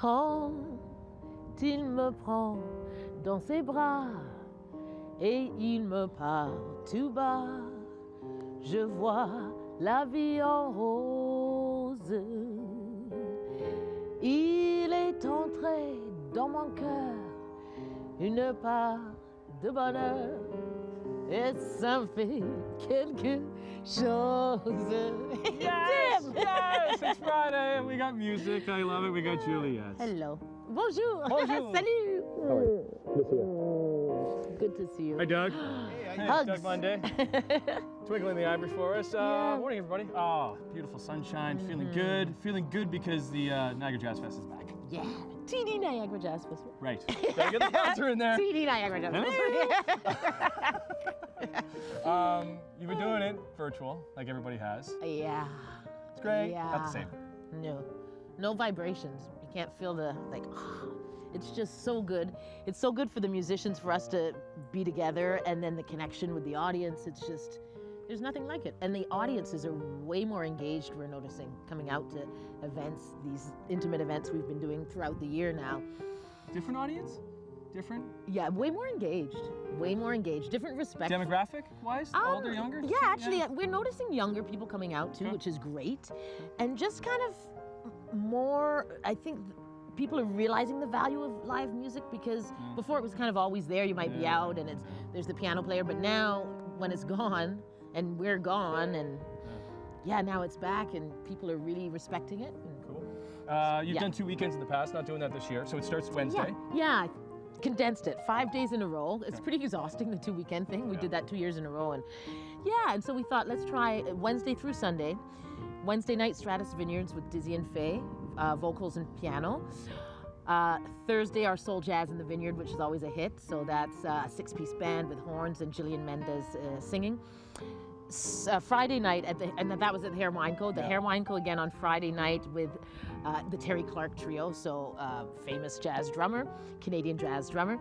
Quand il me prend dans ses bras et il me parle tout bas, je vois la vie en rose. Il est entré dans mon cœur une part de bonheur et ça me fait quelque chose. Yes, yes, it's Friday. We got music. I love it. We got Juliet. Hello. Bonjour. Bonjour. Salut. How are you? Good to see you. Good to see you. Hi, Doug. Hey, Doug Monday. Twinkling the ivories for us. Morning, everybody. Oh, beautiful sunshine. Feeling good. Feeling good because the Niagara Jazz Fest is back. Yeah. TD Niagara Jazz Festival. Right. Gotta get the sponsor in there. TD Niagara Jazz Festival. You've been doing it virtual, like everybody has. Yeah. It's great. Yeah. Not the same. No vibrations. You can't feel the, like, it's just so good. It's so good for the musicians, for us to be together, and then the connection with the audience. It's just, there's nothing like it. And the audiences are way more engaged, we're noticing, coming out to events, these intimate events we've been doing throughout the year now. Different audience? Different? Yeah, way more engaged. Way more engaged. Different respect. Demographic-wise? Older, younger? Yeah, actually, we're noticing younger people coming out too, which is great. And just kind of more, I think, people are realizing the value of live music, because before it was kind of always there. You might be out and there's the piano player, but now when it's gone and we're gone, and now it's back and people are really respecting it. Cool. You've done 2 weekends in the past, not doing that this year, so it starts Wednesday. Yeah. Condensed it 5 days in a row. It's pretty exhausting, the 2-weekend thing. We did that 2 years in a row, and and so we thought, let's try Wednesday through Sunday. Wednesday night, Stratus Vineyards with Dizzy and Faye, vocals and piano. Thursday, our Soul Jazz in the Vineyard, which is always a hit. So that's a 6-piece band with horns and Gillian Mendez singing. Friday night, and that was at the HUMENUIK. The HUMENUIK again on Friday night with the Terry Clark Trio, so famous jazz drummer, Canadian jazz drummer.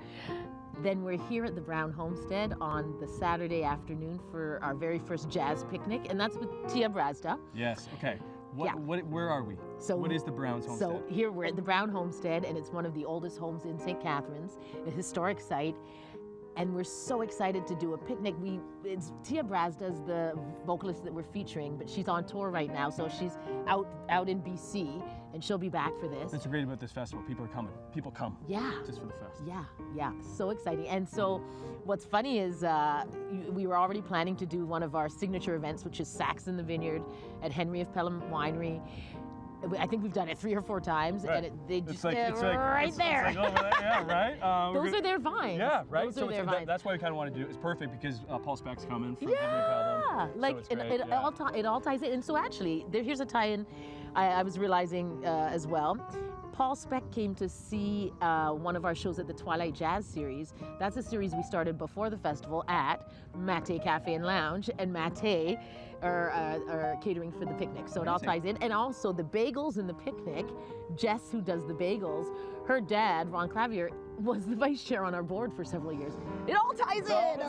Then we're here at the Brown Homestead on the Saturday afternoon for our very first jazz picnic, and that's with Tia Brazda. Yes, okay. Where are we? So, what is the Brown's Homestead? So here we're at the Brown Homestead, and it's one of the oldest homes in St. Catharines, a historic site. And we're so excited to do a picnic. Tia Brazda's the vocalist that we're featuring, but she's on tour right now, so she's out in BC, and she'll be back for this. That's great about this festival. People are coming. People come. Yeah. Just for the fest. Yeah. So exciting. And so what's funny is we were already planning to do one of our signature events, which is Sax in the Vineyard at Henry of Pelham Winery. I think we've done it 3 or 4 times, and they just right there. Yeah, right. Those are their vines. Yeah, right. Those are their vines. That's why we kind of want to do it. It's perfect because Paul Speck's coming from Henry Pelham. Like so it all ties in. And so actually, here's a tie-in. I was realizing as well. Paul Speck came to see one of our shows at the Twilight Jazz series. That's a series we started before the festival at MAHTAY Cafe and Lounge, and MAHTAY are catering for the picnic. So it all ties in. And also the bagels in the picnic, Jess, who does the bagels, her dad, Ron Clavier, was the vice chair on our board for several years. It all ties in.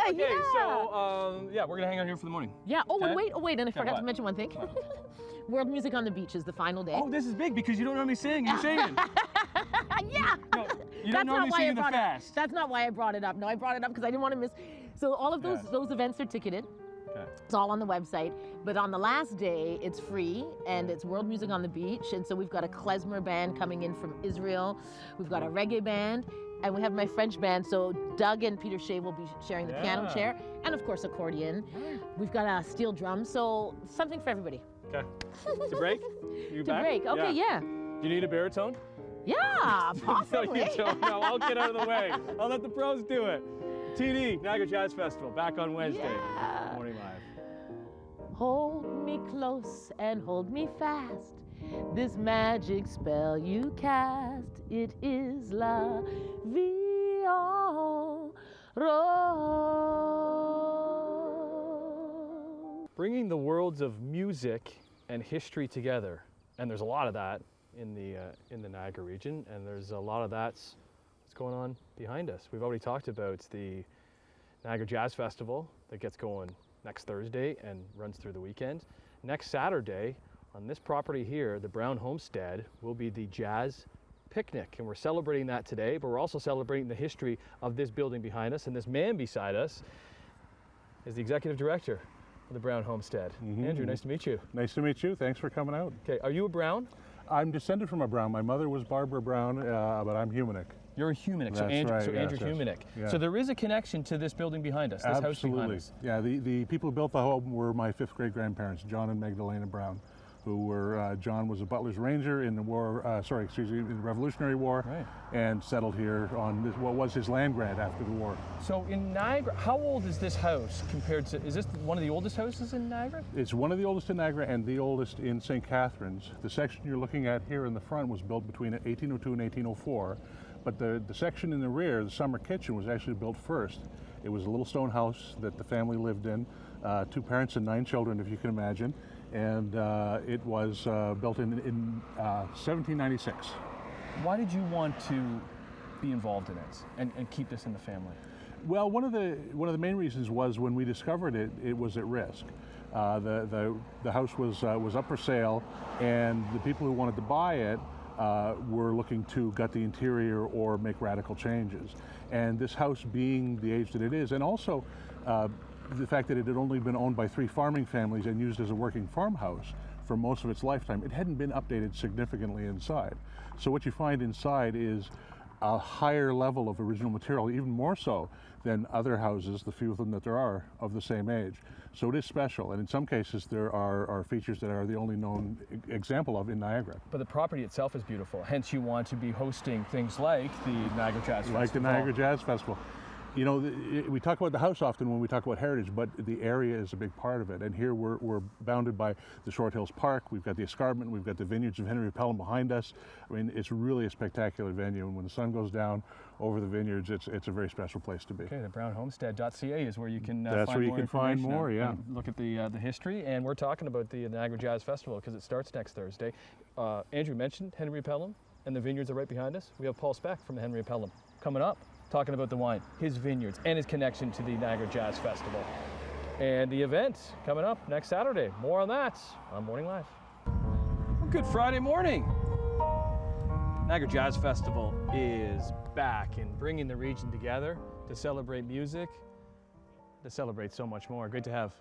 Okay, so we're gonna hang out here for the morning. Yeah. Oh, wait, and I forgot to mention one thing. World Music on the Beach is the final day. Oh, this is big because you don't normally sing. You're singing. Yeah. No, you don't normally sing in the fast. That's not why I brought it up. No, I brought it up because I didn't want to miss. So all of those events are ticketed. Okay. It's all on the website. But on the last day, it's free, and it's World Music on the Beach. And so we've got a klezmer band coming in from Israel. We've got a reggae band, and we have my French band. So Doug and Peter Shea will be sharing the piano chair, and of course accordion. We've got a steel drum, so something for everybody. Okay. To break? You back? To break. Okay, yeah. Do you need a baritone? Yeah, possibly. No, you don't. No, I'll get out of the way. I'll let the pros do it. TD Niagara Jazz Festival, back on Wednesday. Morning live. Hold me close and hold me fast. This magic spell you cast, it is la vie en rose. Bringing the worlds of music and history together, and there's a lot of that in the Niagara region, and there's a lot of that's what's going on behind us. We've already talked about the Niagara Jazz Festival that gets going next Thursday and runs through the weekend. Next Saturday, on this property here, the Brown Homestead, will be the Jazz Picnic. And we're celebrating that today, but we're also celebrating the history of this building behind us. And this man beside us is the executive director of the Brown Homestead. Andrew, nice to meet you. Nice to meet you. Thanks for coming out. Okay, are you a Brown? I'm descended from a Brown. My mother was Barbara Brown, but I'm HUMENUIK. You're a HUMENUIK, That's Andrew, right, Andrew yes. HUMENUIK. Yeah. So there is a connection to this building behind us, this house behind us. Yeah, the people who built the home were my 5th grade grandparents, John and Magdalena Brown, who were, John was a Butler's Ranger in the war, in the Revolutionary War, Right. and settled here on this, what was his land grant after the war. So in Niagara, how old is this house compared to, is this one of the oldest houses in Niagara? It's one of the oldest in Niagara and the oldest in St. Catharines. The section you're looking at here in the front was built between 1802 and 1804. But the section in the rear, the summer kitchen, was actually built first. It was a little stone house that the family lived in, 2 parents and 9 children, if you can imagine. And it was built in 1796. Why did you want to be involved in it and keep this in the family? Well, one of the main reasons was when we discovered it, it was at risk. The house was up for sale, and the people who wanted to buy it were looking to gut the interior or make radical changes. And this house being the age that it is, and also the fact that it had only been owned by 3 farming families and used as a working farmhouse for most of its lifetime, it hadn't been updated significantly inside. So what you find inside is a higher level of original material, even more so than other houses, the few of them that there are, of the same age. So it is special, and in some cases there are features that are the only known example of in Niagara. But the property itself is beautiful, hence you want to be hosting things like the Niagara Jazz Festival. Like the Niagara Jazz Festival. You know, we talk about the house often when we talk about heritage, but the area is a big part of it. And here we're bounded by the Short Hills Park, we've got the escarpment, we've got the vineyards of Henry of Pelham behind us. I mean, it's really a spectacular venue, and when the sun goes down over the vineyards, it's a very special place to be. Okay, thebrownhomestead.ca is where you can That's find where you more can find information more, yeah. and look at the history. And we're talking about the Niagara Jazz Festival because it starts next Thursday. Andrew mentioned Henry of Pelham, and the vineyards are right behind us. We have Paul Speck from Henry of Pelham coming up, talking about the wine, his vineyards, and his connection to the Niagara Jazz Festival. And the event coming up next Saturday. More on that on Morning Live. Well, good Friday morning. Niagara Jazz Festival is back and bringing the region together to celebrate music, to celebrate so much more. Great to have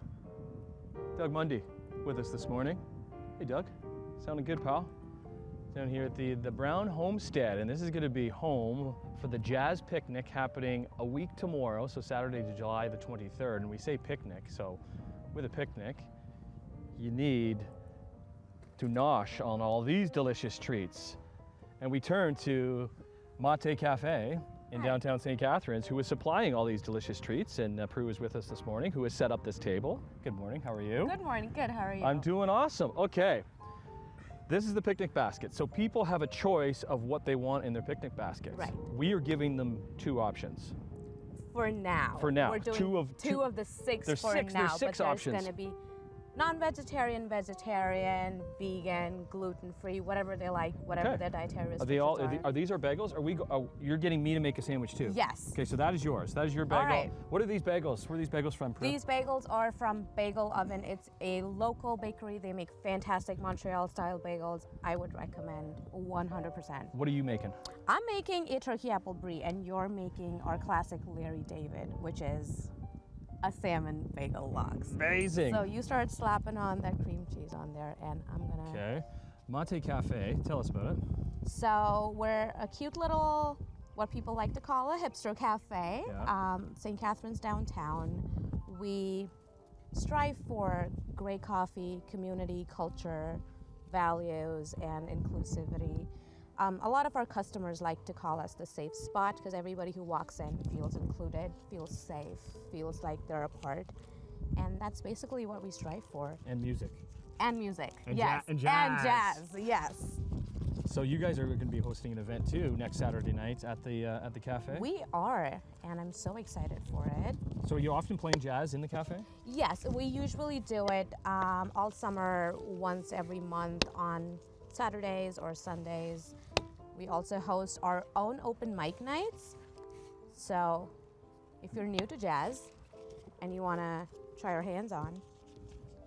Doug Mundy with us this morning. Hey Doug, sounding good, pal? Down here at the Brown Homestead, and this is going to be home for the Jazz Picnic happening a week tomorrow, so Saturday, July the 23rd. And we say picnic, so with a picnic, you need to nosh on all these delicious treats. And we turn to MAHTAY Cafe in downtown St. Catharines, who is supplying all these delicious treats, and Prue is with us this morning, who has set up this table. Good morning, how are you? Good morning, good, how are you? I'm doing awesome. Okay. This is the picnic basket. So people have a choice of what they want in their picnic baskets. Right. We are giving them 2 options. For now. For now. We're doing two of the 6 there's for 6, now. there's 6 but options. There's going to be non-vegetarian, vegetarian, vegan, gluten-free, whatever they like, whatever Okay. their dietary Are they all? restrictions Are these our bagels? You're getting me to make a sandwich too? Yes. Okay, so that is yours. That is your bagel. right. What are these bagels? Where are these bagels from, Prue? These bagels are from Bagel Oven. It's a local bakery. They make fantastic Montreal-style bagels. I would recommend 100%. What are you making? I'm making a turkey apple brie, and you're making our classic Larry David, which is a salmon bagel lox. Amazing. So you start slapping on that cream cheese on there, and I'm gonna. Okay. MAHTAY Cafe. Tell us about it. So we're a cute little, what people like to call a hipster cafe. Yeah. St. Catharines downtown. We strive for great coffee, community, culture, values, and inclusivity. A lot of our customers like to call us the safe spot because everybody who walks in feels included, feels safe, feels like they're a part. And that's basically what we strive for. And music. And music, And yes. and jazz. And jazz, yes. So you guys are going to be hosting an event too next Saturday night at the cafe? We are, and I'm so excited for it. So you often playing jazz in the cafe? Yes, we usually do it all summer, once every month on Saturdays or Sundays. We also host our own open mic nights. So if you're new to jazz and you want to try our hands on,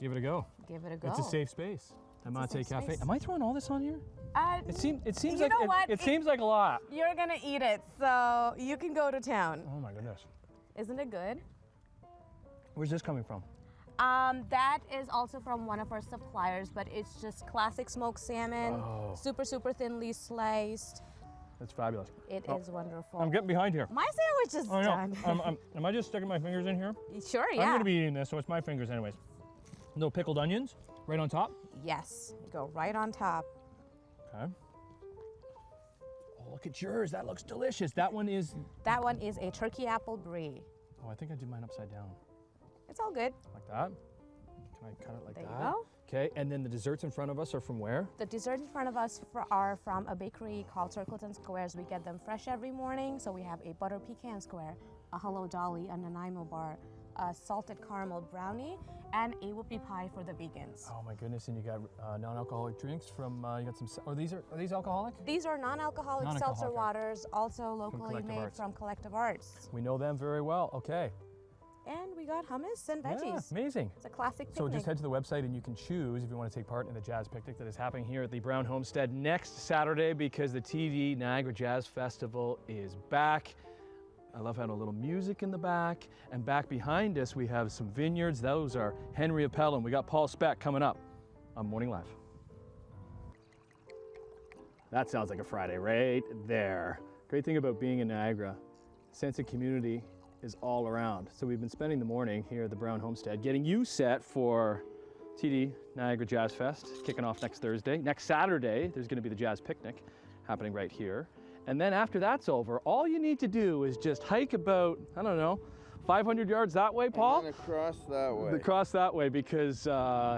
Give it a go. give it a go. It's a safe space. The MAHTAY safe Cafe. space. Am I throwing all this on here? It seems You like know what? it seems like a lot. You're gonna eat it, so you can go to town. Oh my goodness. Isn't it good? Where's this coming from? That is also from one of our suppliers, but it's just classic smoked salmon, Oh. super thinly sliced. That's fabulous. It is wonderful. I'm getting behind here. My sandwich is Oh, done. no. Am I just sticking my fingers in here? Sure, yeah. I'm going to be eating this, so it's my fingers anyways. Little pickled onions right on top. Yes, go right on top. Okay. Oh, look at yours. That looks delicious. That one is... That one is a turkey apple brie. Oh, I think I did mine upside down. It's all good. Like that. Can I cut it like There that? you go. Okay, and then the desserts in front of us are from where? The desserts in front of us are from a bakery called Circleton Squares. We get them fresh every morning. So we have a butter pecan square, a Hello Dolly, a Nanaimo bar, a salted caramel brownie, and a whoopie pie for the vegans. Oh my goodness, and you got non-alcoholic drinks from, you got some, are these alcoholic? These are non-alcoholic seltzer waters, also locally Collective made Arts. from Collective Arts. We know them very well, okay. And we got hummus and Yeah, veggies. amazing. It's a classic picnic. So just head to the website and you can choose if you want to take part in the jazz picnic that is happening here at the Brown Homestead next Saturday, because the TD Niagara Jazz Festival is back. I love having a little music in the back, and back behind us we have some vineyards. Those are Henry of Pelham. We got Paul SPECK coming up on Morning Live. That sounds like a Friday right there. Great thing about being in Niagara, sense of community is all around. So we've been spending the morning here at the Brown Homestead getting you set for TD Niagara Jazz Fest, kicking off next Thursday. Next Saturday, there's going to be the jazz picnic happening right here. And then after that's over, all you need to do is just hike about, I don't know, 500 yards that way, Paul? And then across that way. Across that way, because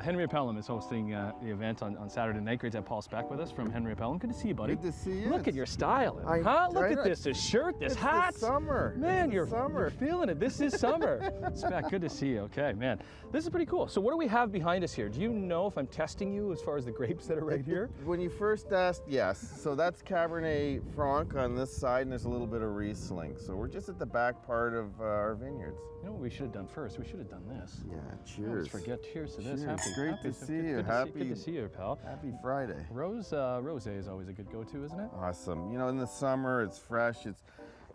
Henry of Pelham is hosting the event on Saturday night. Great to have Paul SPECK with us from Henry of Pelham. Good to see you, buddy. Good to see you. Look at your style, I- huh? Look I at know. this shirt, this It's hat. the summer. Man, It's the you're summer. feeling it. This is summer. SPECK, good to see you. Okay, man. This is pretty cool. So what do we have behind us here? Do you know if I'm testing you as far as the grapes that are right here? When you first asked, yes. So that's Cabernet Franc on this side, and there's a little bit of Riesling. So we're just at the back part of our vineyards. You know what we should have done first? We should have done this. Yeah, Let's cheers. forget. Cheers to this. Cheers. Happy, Great happy, to see you. Good to see you, pal. Happy Friday. Rosé is always a good go-to, isn't it? Awesome. You know, in the summer, it's fresh. It's,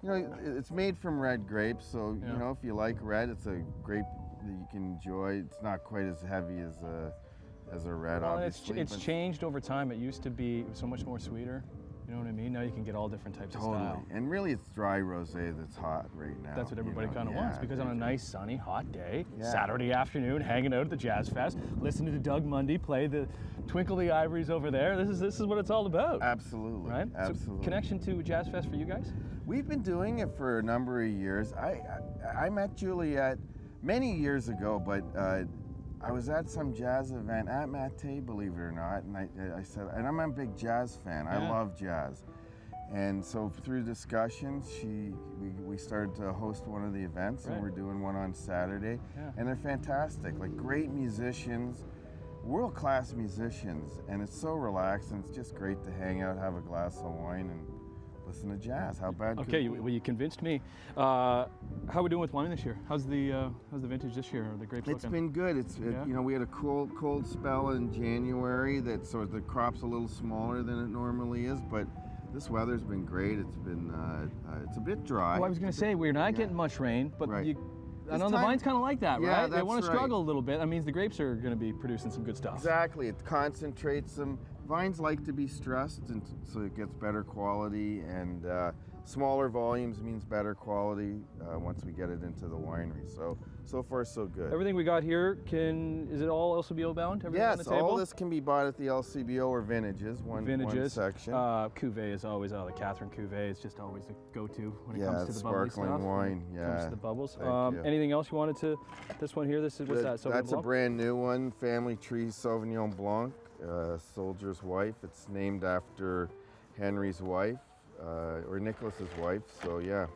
you know, it's made from red grapes. So, Yeah. you know, if you like red, it's a grape that you can enjoy. It's not quite as heavy as a red, Well, obviously. it's but changed over time. It used to be so much more sweeter. You know what I mean? Now you can get all different types of Totally. style. And really, it's dry rosé that's hot right now. That's what everybody you know? kind of Yeah, wants, because on a they do. nice, sunny, hot day, Yeah. Saturday afternoon, hanging out at the Jazz Fest, listening to Doug Mundy play the Twinkle the Ivories over there. This is what it's all about. Absolutely. Right? Absolutely. So connection to Jazz Fest for you guys? We've been doing it for a number of years. I met Juliet many years ago, but I was at some jazz event at MAHTAY, believe it or not, and I said, and I'm a big jazz fan. I Yeah. love jazz. And so through discussions, we started to host one of the events, Right. and we're doing one on Saturday. Yeah. And they're fantastic, like great musicians, world-class musicians, and it's so relaxed, and it's just great to hang out, have a glass of wine, and listen to jazz. How bad could Okay, it be? well, you convinced me. How are we doing with wine this year? How's the vintage this year? Are the grapes It's looking? been good. Yeah. You know, we had a cold spell in January, so the crop's a little smaller than it normally is, but this weather's been great. It's been it's a bit dry. Well, I was going to say, we're not Yeah. getting much rain, but Right. I know It's the time- vine's kind of like that, Yeah, right? They that's want to right. struggle a little bit. That means the grapes are going to be producing some good stuff. Exactly. It concentrates them. Vines like to be stressed, and so it gets better quality, and smaller volumes means better quality once we get it into the winery. So far, so good. Everything we got here, is it all LCBO bound? Everything on the Yes, table? all this can be bought at the LCBO or vintages, one section. Cuvée is always, the Catherine Cuvée is just always the go-to when it Yeah, comes to the bubbly sparkling stuff. wine, Comes yeah. to the bubbles. Thank you. Anything else you wanted to, this one here, what's that? Sauvignon That's a Blanc? brand new one, Family Tree Sauvignon Blanc, Soldier's Wife. It's named after Henry's wife, or Nicholas's wife, so yeah.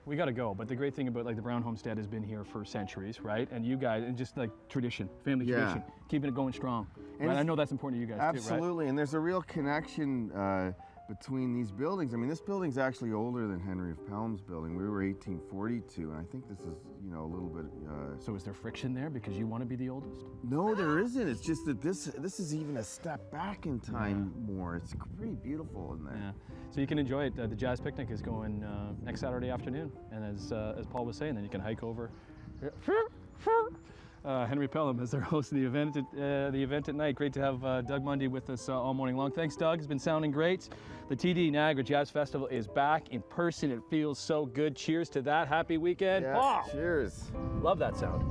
We got to go, but the great thing about like the Brown Homestead has been here for centuries, right? And you guys, and just like tradition, family Yeah. tradition, keeping it going strong. And Right? I it's- know that's important to you guys too, right? Absolutely, and there's a real connection between these buildings. I mean, this building's actually older than Henry of Pelham's building. We were 1842, and I think this is, you know, a little bit. So is there friction there because you want to be the oldest? No, there isn't. It's just that this is even a step back in time more. It's pretty beautiful in there. Yeah. So you can enjoy it. The jazz picnic is going next Saturday afternoon, and as Paul was saying, then you can hike over. Henry Pelham is our host of the event at night. Great to have Doug Mundy with us all morning long. Thanks, Doug. It's been sounding great. The TD Niagara Jazz Festival is back in person. It feels so good. Cheers to that. Happy weekend. Yeah, Paul. cheers. Love that sound.